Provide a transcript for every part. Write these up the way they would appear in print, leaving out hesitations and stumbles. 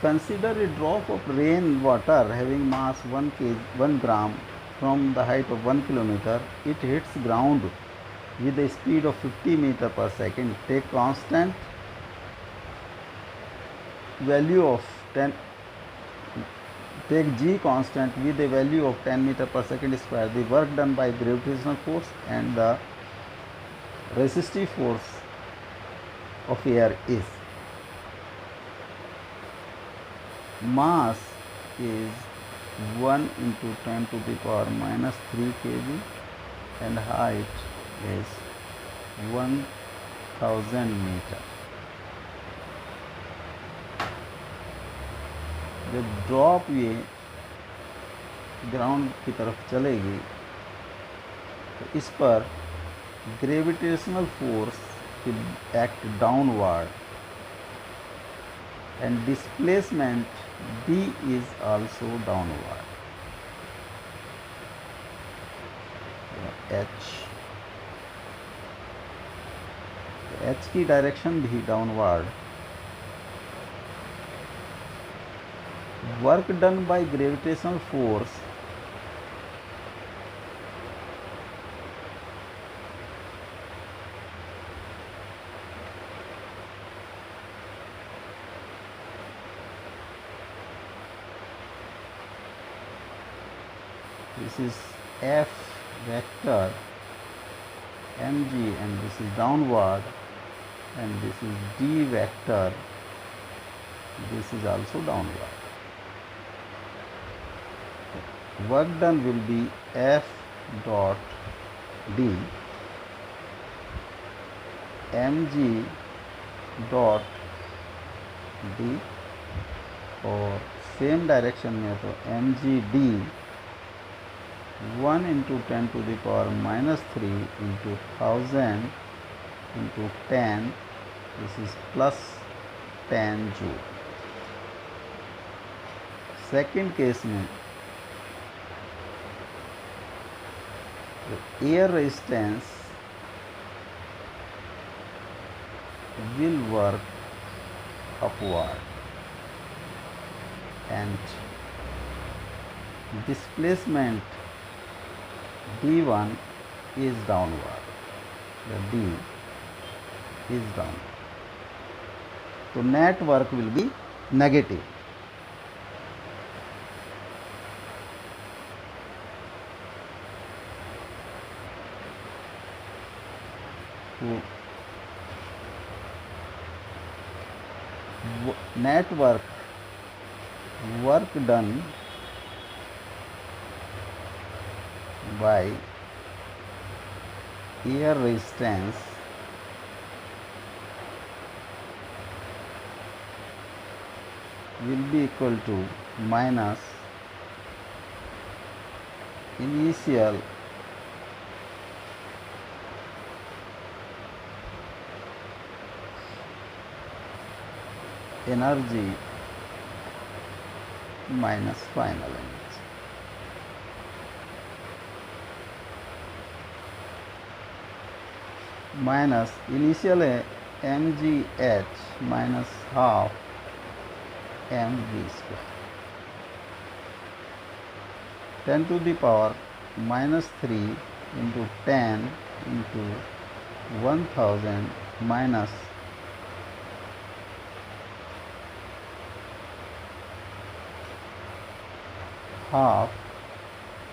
consider a drop of rain water having mass 1 gram from the height of 1 kilometer. It hits ground with a speed of 50 meter per second. Take constant value of 10. Take g constant with a value of 10 meter per second square. The work done by gravitational force and the resistive force of air is. Mass is 1 into 10 to the power minus 3 kg and height is 1000 meter. जब drop ये ground की तरफ चलेगी तो इस पर gravitational force will act downward and displacement d is also downward. h की direction भी downward. Work done by gravitational force this is F vector mg and this is downward and this is d vector, this is also downward. Work done will be F dot d mg dot d और same direction में तो mg d 1 into 10 to the power minus 3 into 1000 into 10, this is plus 10 joule. Second case में air resistance will work upward and displacement d1 is downward. The d is downward. So net work will be negative. So net work done by air resistance will be equal to minus initial energy minus final energy. Minus initial mgh minus half mv square 10 to the power minus 3 into 10 into 1000 minus half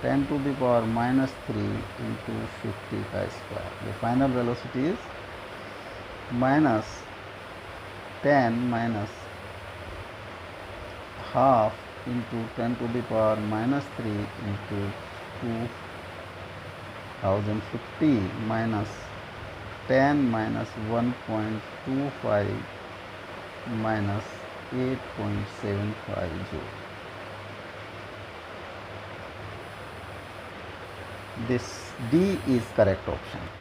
10 to the power minus 3 into 50 pi square. The final velocity is minus 10 minus half into 10 to the power minus 3 into 2050 minus 10 minus 1.25 minus 8.75 joule. This D is correct option.